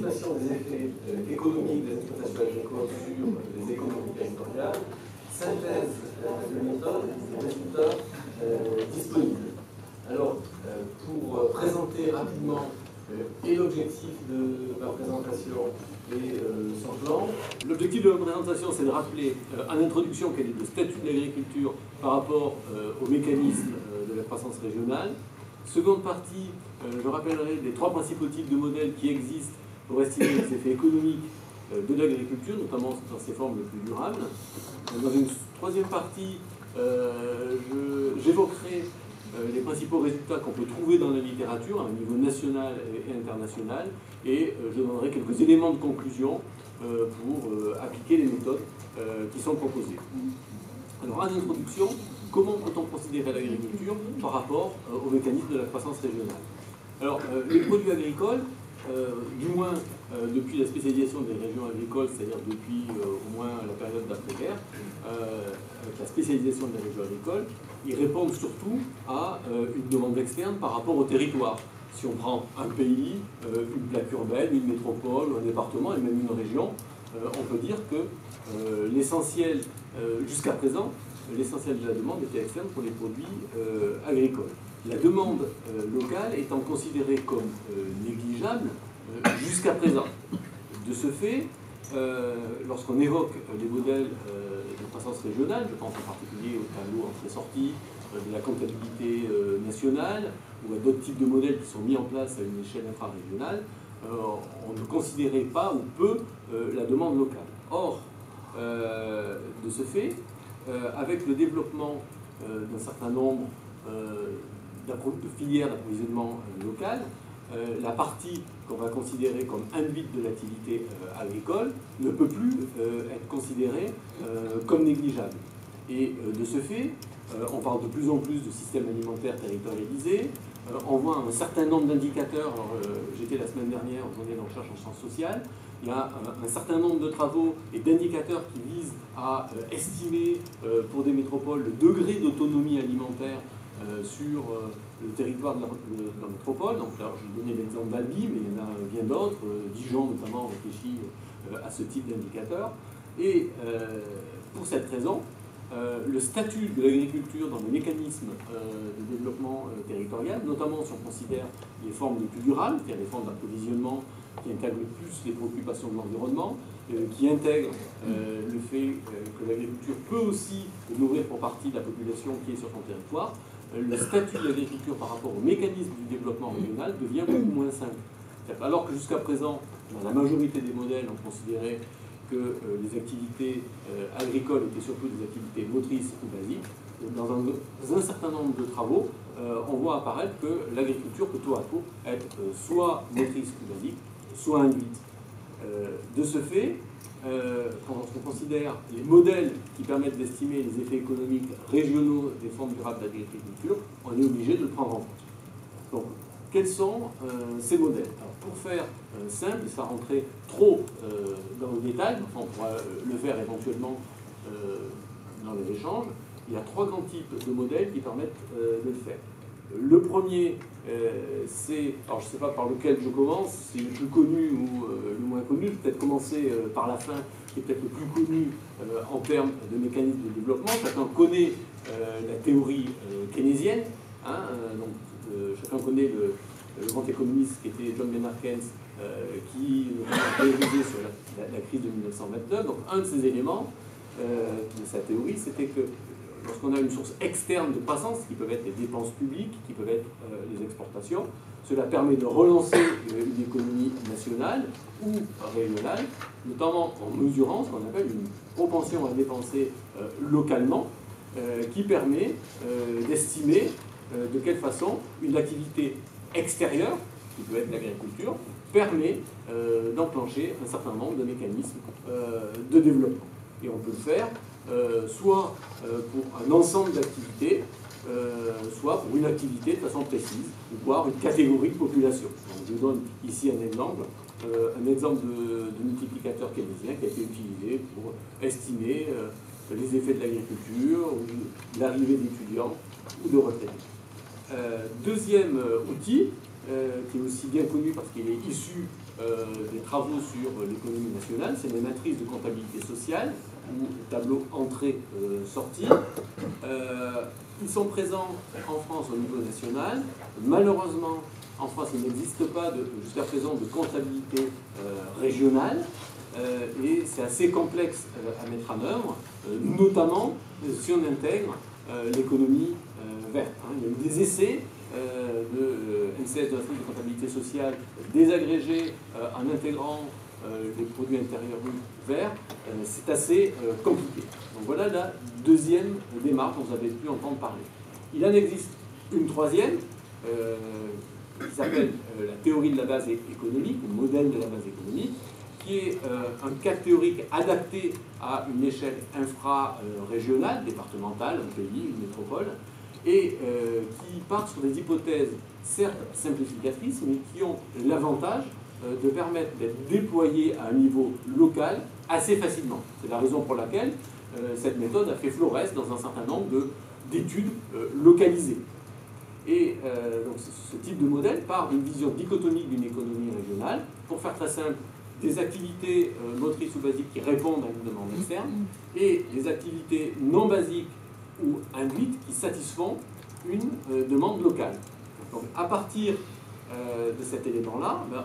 représentation des effets économiques des exploitations agricoles sur les économies territoriales synthèse de méthode des résultats disponibles. Alors, pour présenter rapidement et l'objectif de ma présentation et son plan. L'objectif de ma présentation, c'est de rappeler en introduction quel est le statut de l'agriculture par rapport au mécanisme de la croissance régionale. Seconde partie, je rappellerai les trois principaux types de modèles qui existent pour estimer les effets économiques de l'agriculture, notamment dans ses formes les plus durables. Dans une troisième partie, j'évoquerai les principaux résultats qu'on peut trouver dans la littérature à un niveau national et international, et je donnerai quelques éléments de conclusion pour appliquer les méthodes qui sont proposées. Alors, en introduction, comment peut-on considérer l'agriculture par rapport au mécanisme de la croissance régionale? Alors, les produits agricoles, du moins depuis la spécialisation des régions agricoles, c'est-à-dire depuis au moins la période d'après-guerre, avec la spécialisation des régions agricoles, ils répondent surtout à une demande externe par rapport au territoire. Si on prend un pays, une plaque urbaine, une métropole, un département et même une région, on peut dire que l'essentiel, jusqu'à présent, l'essentiel de la demande était externe pour les produits agricoles. La demande locale étant considérée comme négligeable jusqu'à présent. De ce fait, lorsqu'on évoque les modèles de croissance régionale, je pense en particulier au tableau entrée-sortie, de la comptabilité nationale, ou à d'autres types de modèles qui sont mis en place à une échelle infrarégionale, on ne considérait pas ou peu la demande locale. Or, de ce fait, avec le développement d'un certain nombre de filières d'approvisionnement local, la partie qu'on va considérer comme induite de l'activité agricole ne peut plus être considérée comme négligeable. Et de ce fait, on parle de plus en plus de systèmes alimentaires territorialisés, on voit un certain nombre d'indicateurs. J'étais la semaine dernière en journée de recherche en sciences sociales. Il y a un certain nombre de travaux et d'indicateurs qui visent à estimer pour des métropoles le degré d'autonomie alimentaire sur le territoire de la métropole. Donc là, je vais donner l'exemple d'Albi, mais il y en a bien d'autres. Dijon notamment réfléchit à ce type d'indicateur. Et pour cette raison, le statut de l'agriculture dans les mécanismes de développement territorial, notamment si on considère les formes les plus durables, c'est-à-dire les formes d'approvisionnement qui intègrent plus les préoccupations de l'environnement, qui intègrent le fait que l'agriculture peut aussi nourrir pour partie de la population qui est sur son territoire, le statut de l'agriculture par rapport au mécanisme du développement régional devient beaucoup moins simple. Alors que jusqu'à présent, dans la majorité des modèles, on considérait que les activités agricoles étaient surtout des activités motrices ou basiques, dans un certain nombre de travaux, on voit apparaître que l'agriculture peut tour à tour être soit motrice ou basique, soit induite. De ce fait, quand on considère les modèles qui permettent d'estimer les effets économiques régionaux des formes durables d'agriculture, on est obligé de le prendre en compte. Donc, quels sont ces modèles? Alors, pour faire simple, et ça rentrer trop dans le détail, enfin, on pourra le faire éventuellement dans les échanges, il y a trois grands types de modèles qui permettent de le faire. Le premier, c'est, alors je ne sais pas par lequel je commence, c'est le plus connu ou le moins connu, je vais peut-être commencer par la fin, qui est peut-être le plus connu en termes de mécanisme de développement. Chacun connaît la théorie keynésienne, hein, donc chacun connaît le grand économiste qui était John Maynard Keynes, qui a théorisé sur la crise de 1929. Donc un de ces éléments de sa théorie, c'était que lorsqu'on a une source externe de croissance, qui peuvent être les dépenses publiques, qui peuvent être les exportations, cela permet de relancer une économie nationale ou régionale, notamment en mesurant ce qu'on appelle une propension à dépenser localement, qui permet d'estimer de quelle façon une activité extérieure, qui peut être l'agriculture, permet d'enclencher un certain nombre de mécanismes de développement. Et on peut le faire soit pour un ensemble d'activités, soit pour une activité de façon précise, voire une catégorie de population. Donc, je donne ici un exemple de multiplicateur keynésien qui a été utilisé pour estimer les effets de l'agriculture, ou de l'arrivée d'étudiants ou de retraités. Deuxième outil, qui est aussi bien connu parce qu'il est issu des travaux sur l'économie nationale, c'est les matrices de comptabilité sociale, ou tableau entrée-sortie. Ils sont présents en France au niveau national. Malheureusement, en France, il n'existe pas jusqu'à présent de comptabilité régionale. Et c'est assez complexe à mettre en œuvre, notamment si on intègre l'économie verte. Il y a eu des essais de NCS de l'Institut de comptabilité sociale désagrégés en intégrant les produits intérieurs bruts verts. C'est assez compliqué. Donc voilà la deuxième démarche dont vous avez pu entendre parler. Il en existe une troisième, qui s'appelle la théorie de la base économique, le modèle de la base économique, qui est un cadre théorique adapté à une échelle infra-régionale, départementale, un pays, une métropole, et qui part sur des hypothèses certes simplificatrices, mais qui ont l'avantage de permettre d'être déployées à un niveau local assez facilement. C'est la raison pour laquelle cette méthode a fait florès dans un certain nombre d'études localisées. Et donc ce type de modèle part d'une vision dichotomique d'une économie régionale, pour faire très simple, des activités motrices ou basiques qui répondent à une demande externe, et des activités non basiques ou induites qui satisfont une demande locale. Donc à partir de cet élément-là, ben,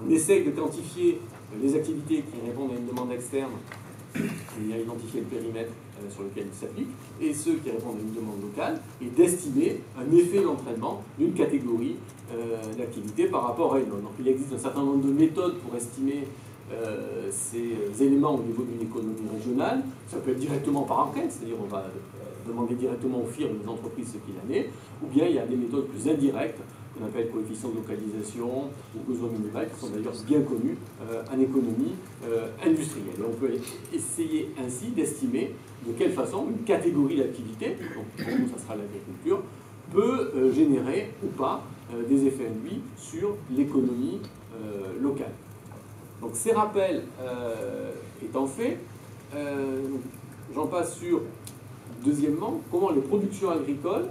on essaie de quantifier les activités qui répondent à une demande externe, et à identifier le périmètre sur lequel ils s'appliquent, et ceux qui répondent à une demande locale, et d'estimer un effet d'entraînement d'une catégorie d'activité par rapport à une autre. Donc il existe un certain nombre de méthodes pour estimer ces éléments au niveau d'une économie régionale. Ça peut être directement par enquête, c'est-à-dire on va demander directement aux firmes, aux entreprises ce qu'il en est, ou bien il y a des méthodes plus indirectes, qu'on appelle coefficient de localisation ou besoin minimal, qui sont d'ailleurs bien connus en économie industrielle. Et on peut essayer ainsi d'estimer de quelle façon une catégorie d'activité, donc pour nous ça sera l'agriculture, peut générer ou pas des effets induits sur l'économie locale. Donc ces rappels étant faits, j'en passe sur, deuxièmement, comment les productions agricoles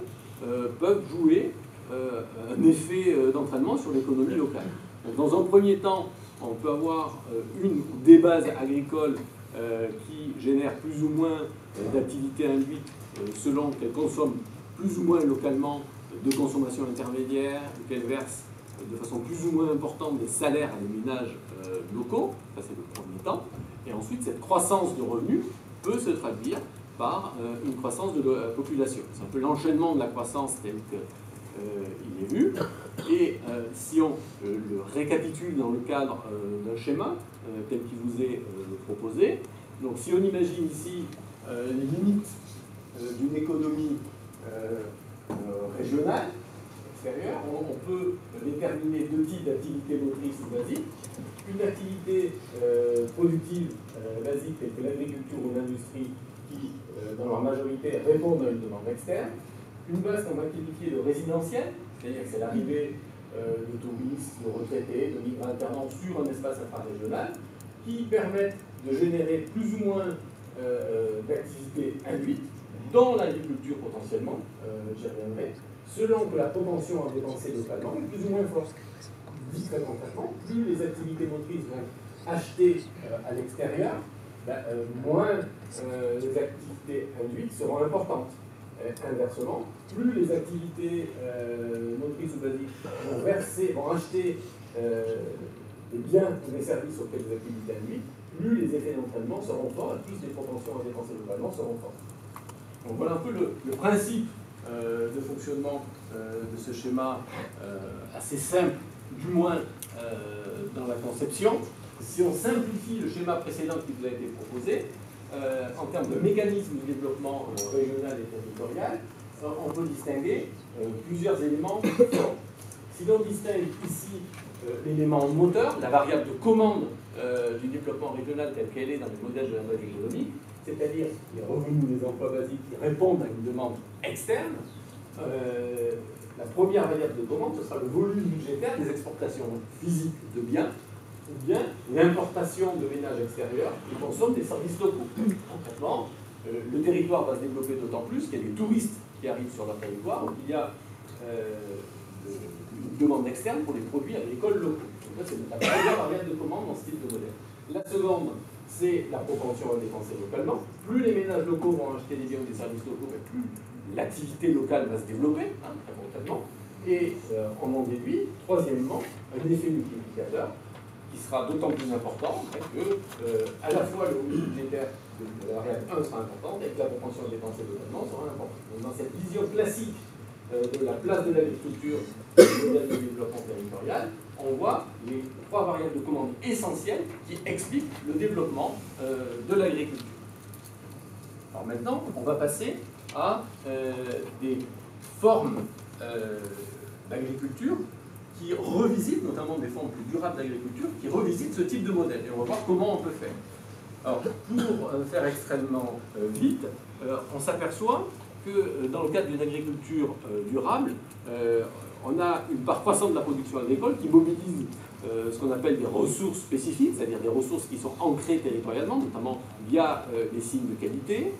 peuvent jouer un effet d'entraînement sur l'économie locale. Donc, dans un premier temps, on peut avoir une ou des bases agricoles qui génèrent plus ou moins d'activités induites selon qu'elles consomment plus ou moins localement de consommation intermédiaire, qu'elles versent de façon plus ou moins importante des salaires à des ménages locaux. Ça, c'est le premier temps. Et ensuite, cette croissance de revenus peut se traduire par une croissance de la population. C'est un peu l'enchaînement de la croissance tel que il est vu, et si on le récapitule dans le cadre d'un schéma tel qu'il vous est proposé, donc si on imagine ici les limites d'une économie régionale, extérieure, on peut déterminer deux types d'activités motrices ou basiques. Une activité productive basique telle que l'agriculture ou l'industrie qui, dans leur majorité, répondent à une demande externe. Une base qu'on va qualifier de résidentielle, c'est-à-dire que c'est l'arrivée de touristes, de retraités, de migrants alternants sur un espace infrarégional, qui permettent de générer plus ou moins d'activités induites, dans l'agriculture potentiellement, j'y reviendrai, selon que la propension à dépenser localement est plus ou moins forte. Dit très concrètement, plus les activités motrices vont acheter à l'extérieur, moins les activités induites seront importantes. Inversement, plus les activités motrices ou basiques vont acheter des biens ou des services auxquels des activités induites, plus les effets d'entraînement seront forts et plus les propensions à dépenser localement seront fortes. Donc voilà un peu le principe de fonctionnement de ce schéma assez simple, du moins dans la conception. Si on simplifie le schéma précédent qui vous a été proposé, en termes de mécanisme de développement régional et territorial, on peut distinguer plusieurs éléments différents. Si l'on distingue ici l'élément moteur, la variable de commande du développement régional telle qu'elle est dans les modèles de la base économique, c'est-à-dire les revenus des emplois basiques qui répondent à une demande externe, la première variable de commande, ce sera le volume budgétaire des exportations physiques de biens, ou bien l'importation de ménages extérieurs qui consomment des services locaux. Concrètement, le territoire va se développer d'autant plus qu'il y a des touristes qui arrivent sur leur territoire, où il y a une demande externe pour les produits agricoles locaux. Ça, c'est la première variable de commande dans ce type de modèle. La seconde, c'est la propension à dépenser localement. Plus les ménages locaux vont acheter des biens ou des services locaux, plus l'activité locale va se développer, hein, très concrètement. Et on en déduit, troisièmement, un effet multiplicateur qui sera d'autant plus important que à la fois le revenu budgétaire de la variable 1 sera importante et que la propension à dépenser localement sera importante. Donc, dans cette vision classique de la place de l'agriculture dans le modèle de développement territorial, on voit les trois variables de commande essentielles qui expliquent le développement de l'agriculture. Alors maintenant, on va passer à des formes d'agriculture qui revisitent, notamment des formes plus durables d'agriculture, qui revisitent ce type de modèle. Et on va voir comment on peut faire. Alors, pour faire extrêmement vite, on s'aperçoit que dans le cadre d'une agriculture durable, on a une part croissante de la production agricole qui mobilise ce qu'on appelle des ressources spécifiques, c'est-à-dire des ressources qui sont ancrées territorialement, notamment via les signes de qualité,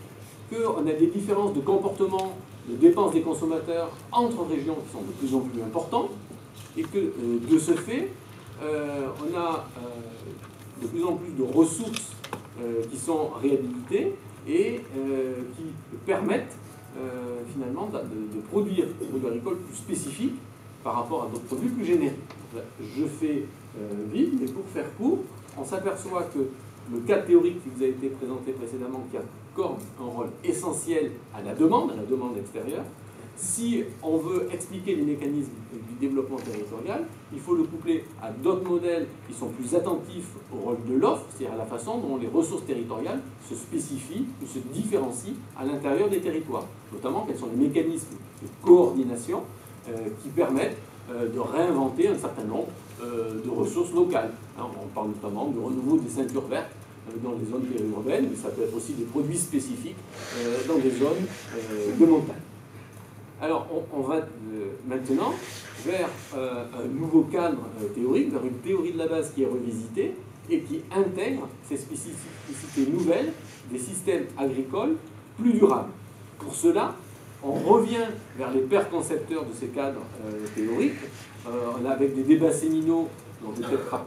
qu'on a des différences de comportement, de dépenses des consommateurs entre régions qui sont de plus en plus importantes, et que de ce fait, on a de plus en plus de ressources qui sont réhabilitées et qui permettent finalement de produire des produits agricoles plus spécifiques par rapport à d'autres produits plus génériques. Je fais vite, mais pour faire court, on s'aperçoit que le cadre théorique qui vous a été présenté précédemment, qui accorde un rôle essentiel à la demande extérieure, si on veut expliquer les mécanismes du développement territorial, il faut le coupler à d'autres modèles qui sont plus attentifs au rôle de l'offre, c'est-à-dire à la façon dont les ressources territoriales se spécifient ou se différencient à l'intérieur des territoires. Notamment, quels sont les mécanismes de coordination qui permettent de réinventer un certain nombre de ressources locales. On parle notamment du renouveau des ceintures vertes dans les zones périurbaines, mais ça peut être aussi des produits spécifiques dans des zones de montagne. Alors, on va maintenant vers un nouveau cadre théorique, vers une théorie de la base qui est revisitée et qui intègre ces spécificités nouvelles des systèmes agricoles plus durables. Pour cela, on revient vers les pères concepteurs de ces cadres théoriques, avec des débats séminaux, dont je vais peut-être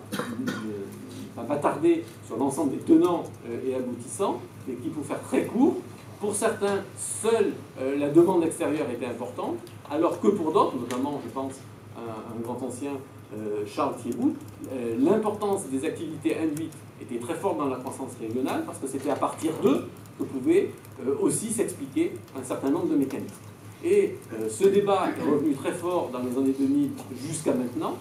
pas tarder sur l'ensemble des tenants et aboutissants, mais qui, pour faire très court, pour certains, seule la demande extérieure était importante, alors que pour d'autres, notamment, je pense, un grand ancien, Charles Thiébout, l'importance des activités induites était très forte dans la croissance régionale, parce que c'était à partir d'eux que pouvaient aussi s'expliquer un certain nombre de mécanismes. Et ce débat est revenu très fort dans les années 2000 jusqu'à maintenant,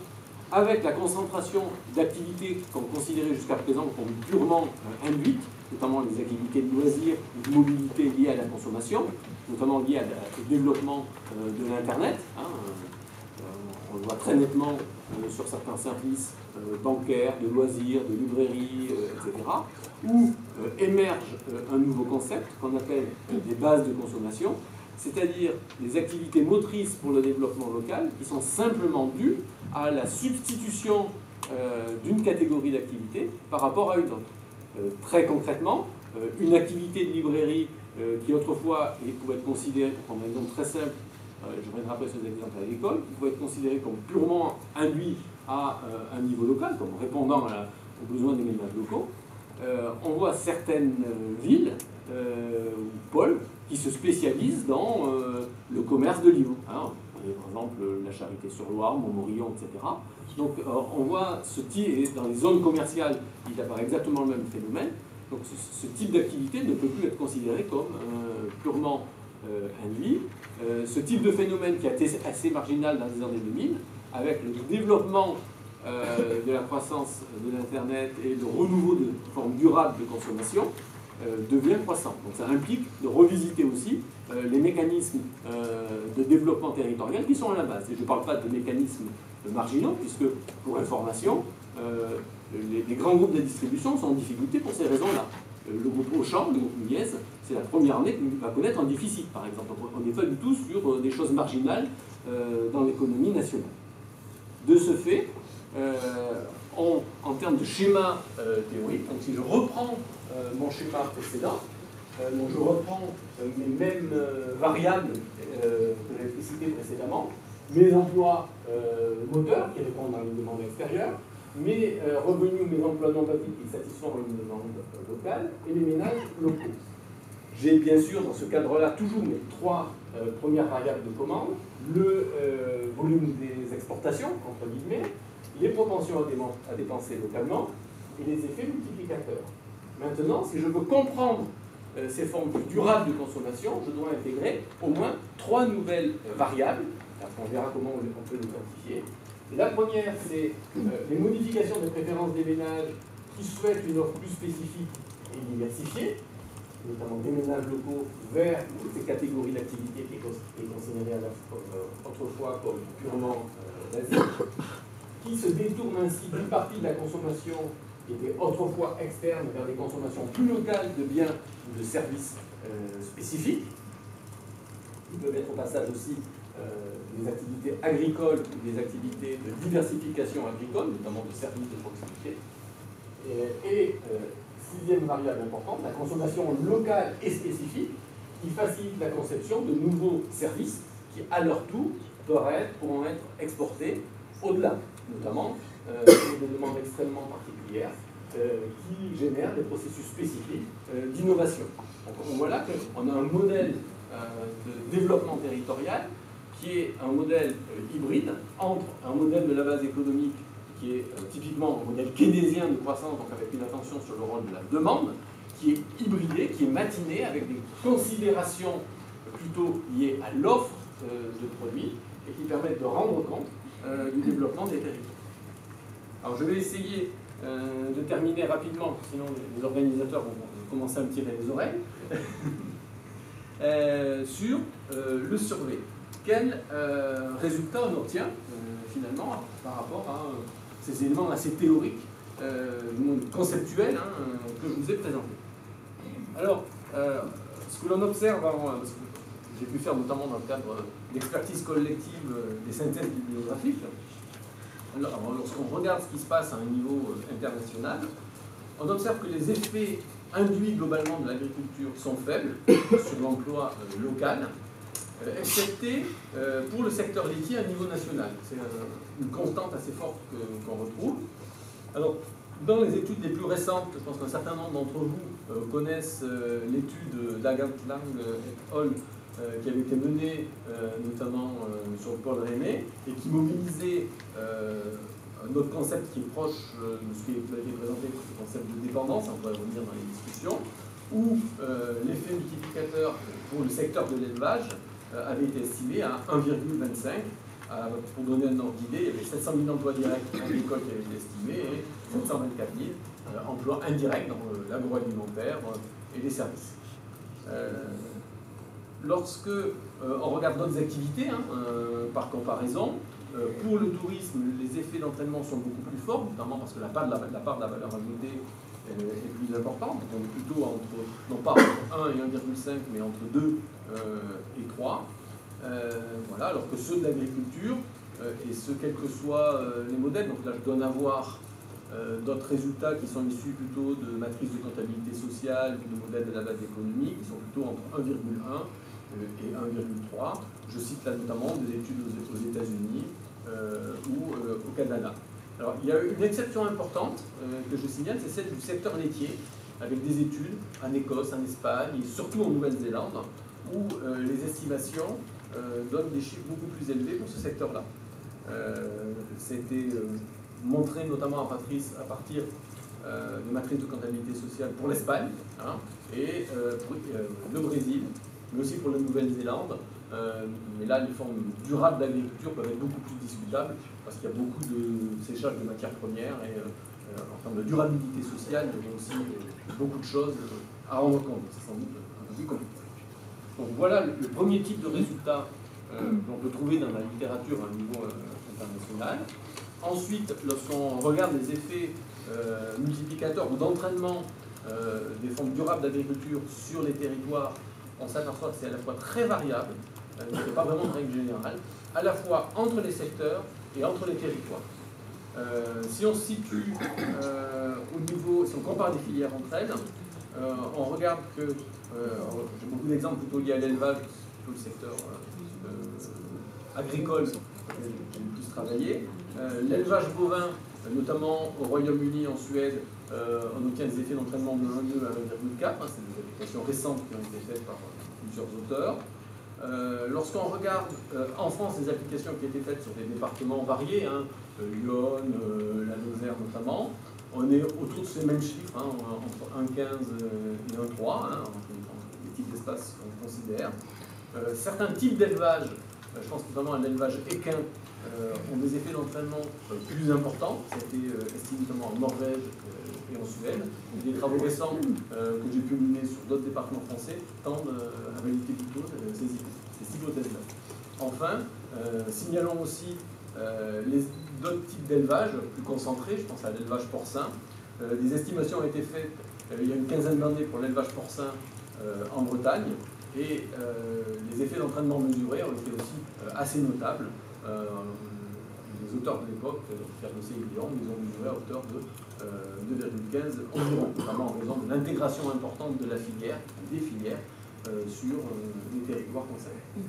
avec la concentration d'activités qu'on considérait jusqu'à présent comme purement induites, notamment les activités de loisirs ou de mobilité liées à la consommation, notamment liées au développement de l'Internet. On le voit très nettement sur certains services bancaires, de loisirs, de librairies, etc., où émerge un nouveau concept qu'on appelle des bases de consommation, c'est-à-dire des activités motrices pour le développement local qui sont simplement dues à la substitution d'une catégorie d'activités par rapport à une autre. Très concrètement, une activité de librairie qui autrefois pouvait être considérée, pour prendre un exemple très simple, je reviendrai après sur des exemples agricoles, qui pouvait être considérée comme purement induit à un niveau local, comme répondant aux besoins des ménages locaux. On voit certaines villes ou pôles qui se spécialisent dans le commerce de livres. Par exemple, la Charité-sur-Loire, Montmorillon, etc. Donc on voit ce type, et dans les zones commerciales, il apparaît exactement le même phénomène. Donc ce type d'activité ne peut plus être considéré comme purement induit. Ce type de phénomène qui a été assez marginal dans les années 2000, avec le développement de la croissance de l'Internet et le renouveau de formes durables de consommation, devient croissant. Donc ça implique de revisiter aussi les mécanismes de développement territorial qui sont à la base. Et je ne parle pas de mécanismes marginaux, puisque, pour information, les grands groupes de distribution sont en difficulté pour ces raisons-là. Le groupe Auchan, le groupe Mies, c'est la première année qu'il va connaître un déficit, par exemple. On n'est pas du tout sur des choses marginales dans l'économie nationale. De ce fait, en termes de schéma théorique, donc si je reprends mon schéma précédent, donc je reprends mes mêmes variables que j'avais citées précédemment, mes emplois moteurs qui répondent à une demande extérieure, mes revenus, mes emplois non bâtis qui satisfont une demande locale et les ménages locaux. J'ai bien sûr dans ce cadre-là toujours mes trois premières variables de commande, le volume des exportations, entre guillemets, les propensions à dépenser localement et les effets multiplicateurs. Maintenant, si je veux comprendre ces formes plus durables de consommation, je dois intégrer au moins trois nouvelles variables. On verra comment on peut les quantifier. La première, c'est les modifications des préférences des ménages qui souhaitent une offre plus spécifique et diversifiée, notamment des ménages locaux vers ces catégories d'activités qui est considérée autrefois comme purement basique, qui se détournent ainsi d'une partie de la consommation qui était autrefois externe vers des consommations plus locales de biens ou de services spécifiques. Ils peuvent être au passage aussi des activités agricoles ou des activités de diversification agricole, notamment de services de proximité. Et sixième variable importante, la consommation locale et spécifique qui facilite la conception de nouveaux services qui, à leur tour, pourront être exportés au-delà, notamment des demandes extrêmement particulières qui génèrent des processus spécifiques d'innovation. Donc on voit là qu'on a un modèle de développement territorial qui est un modèle hybride entre un modèle de la base économique qui est typiquement un modèle keynésien de croissance, donc avec une attention sur le rôle de la demande, qui est hybridé, qui est matiné avec des considérations plutôt liées à l'offre de produits et qui permettent de rendre compte du développement des territoires. Alors je vais essayer de terminer rapidement, sinon les organisateurs vont commencer à me tirer les oreilles, sur le survey. Quel résultat on obtient finalement par rapport à ces éléments assez théoriques, conceptuels que je vous ai présentés. Alors, ce que l'on observe, parce que j'ai pu faire notamment dans le cadre d'expertise collective des synthèses bibliographiques, alors, lorsqu'on regarde ce qui se passe à un niveau international, on observe que les effets induits globalement de l'agriculture sont faibles sur l'emploi local, excepté pour le secteur laitier à niveau national. C'est une constante assez forte qu'on retrouve. Alors, dans les études les plus récentes, je pense qu'un certain nombre d'entre vous connaissent l'étude d'Agathe Lang et al. Qui avait été menée notamment sur le pôle Rennais et qui mobilisait un autre concept qui est proche de ce qui a été présenté, le concept de dépendance, on pourrait revenir dans les discussions, où l'effet multiplicateur pour le secteur de l'élevage avait été estimé à 1,25. Pour donner un ordre d'idée, il y avait 700 000 emplois directs agricoles qui avaient été estimés et 724 000 emplois indirects dans l'agroalimentaire et les services. Lorsque on regarde d'autres activités, par comparaison, pour le tourisme, les effets d'entraînement sont beaucoup plus forts, notamment parce que la part de la valeur ajoutée est plus importante. Donc plutôt entre, non pas entre 1 et 1,5, mais entre 2 et 3. Voilà, alors que ceux de l'agriculture, et ce quels que soient les modèles, donc là je donne à voir d'autres résultats qui sont issus plutôt de matrices de comptabilité sociale, de modèles de la base économique, qui sont plutôt entre 1,1 et 1,3. Je cite là notamment des études aux États-Unis ou au Canada. Alors, il y a une exception importante que je signale, c'est celle du secteur laitier, avec des études en Écosse, en Espagne et surtout en Nouvelle-Zélande, où les estimations donnent des chiffres beaucoup plus élevés pour ce secteur-là. C'était montré notamment à partir de matrices de comptabilité sociale pour l'Espagne et pour le Brésil, mais aussi pour la Nouvelle-Zélande. Mais là, les formes durables d'agriculture peuvent être beaucoup plus discutables parce qu'il y a beaucoup de séchage de matières premières et en termes de durabilité sociale, il y a aussi beaucoup de choses à rendre compte. C'est sans doute un peu plus compliqué. Donc voilà le premier type de résultat qu'on peut trouver dans la littérature à un niveau international. Ensuite, lorsqu'on regarde les effets multiplicateurs ou d'entraînement des formes durables d'agriculture sur les territoires, on s'aperçoit que c'est à la fois très variable, il n'y a pas vraiment de règle générale, à la fois entre les secteurs et entre les territoires. Si on se situe au niveau, si on compare les filières entre elles, on regarde que, j'ai beaucoup d'exemples plutôt liés à l'élevage, plutôt le secteur agricole, plus travaillé. L'élevage bovin, notamment au Royaume-Uni, en Suède, on obtient des effets d'entraînement de 1,2 à 1,4. C'est des applications récentes qui ont été faites par plusieurs auteurs. Lorsqu'on regarde en France les applications qui ont été faites sur des départements variés, Lyon, la Lozère notamment, on est autour de ces mêmes chiffres, entre 1,15 et 1,3, les types d'espaces qu'on considère. Certains types d'élevage, je pense notamment à l'élevage équin, ont des effets d'entraînement plus importants. Ça a été estimé notamment en Norvège et en Suède. Des travaux récents que j'ai pu mener sur d'autres départements français tendent à valider plutôt ces hypothèses-là. Enfin, signalons aussi d'autres types d'élevage plus concentrés, je pense à l'élevage porcin. Des estimations ont été faites il y a une quinzaine d'années pour l'élevage porcin en Bretagne, et les effets d'entraînement mesurés ont été aussi assez notables. Les auteurs de l'époque, Ferdossé et Guillaume, les ont mesurés à hauteur de 2,15 environ, notamment en raison de l'intégration importante de la filière, des filières, sur les territoires concernés.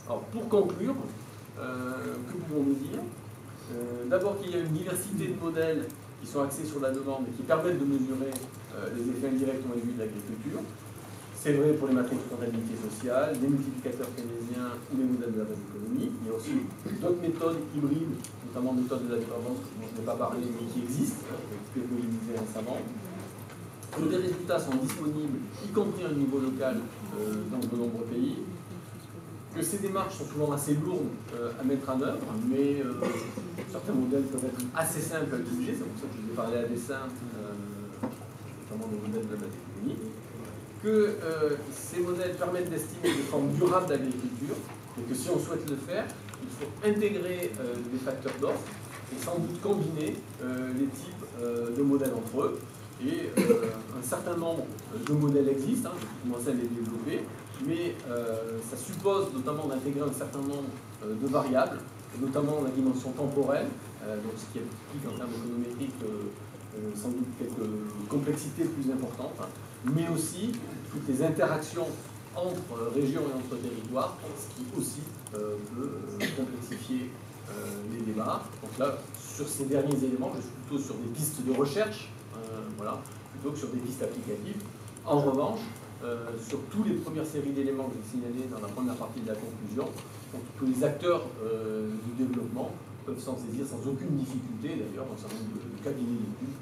Alors, pour conclure, que pouvons-nous dire? D'abord qu'il y a une diversité de modèles qui sont axés sur la demande et qui permettent de mesurer les effets indirects ou induits de l'agriculture. C'est vrai pour les matrices de comptabilité sociale, les multiplicateurs keynésiens ou les modèles de la base économique. Il y a aussi d'autres méthodes hybrides, notamment méthodes de la dépendance dont je n'ai pas parlé, mais qui existent, qui ont été utilisées récemment. Que les résultats sont disponibles, y compris à un niveau local, dans de nombreux pays. Que ces démarches sont souvent assez lourdes à mettre en œuvre, mais certains modèles peuvent être assez simples à utiliser. C'est pour ça que je vous ai parlé à dessein, notamment des modèles de la base économique. Que ces modèles permettent d'estimer des formes durables d'agriculture, et que si on souhaite le faire, il faut intégrer des facteurs d'offre et sans doute combiner les types de modèles entre eux. Et un certain nombre de modèles existent, je vais commencer à les développer, mais ça suppose notamment d'intégrer un certain nombre de variables, notamment la dimension temporelle, donc ce qui implique en termes économétriques sans doute quelques complexités plus importantes, mais aussi toutes les interactions entre régions et entre territoires, ce qui aussi peut complexifier les débats. Donc là, sur ces derniers éléments, je suis plutôt sur des pistes de recherche, voilà, plutôt que sur des pistes applicatives. En revanche, sur toutes les premières séries d'éléments que j'ai signalés dans la première partie de la conclusion, donc tous les acteurs du développement peuvent s'en saisir sans aucune difficulté, d'ailleurs, dans un certain nombre de cabinets d'études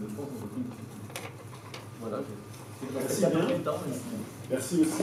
le font sans aucune difficulté. Voilà, merci bien. Merci aussi.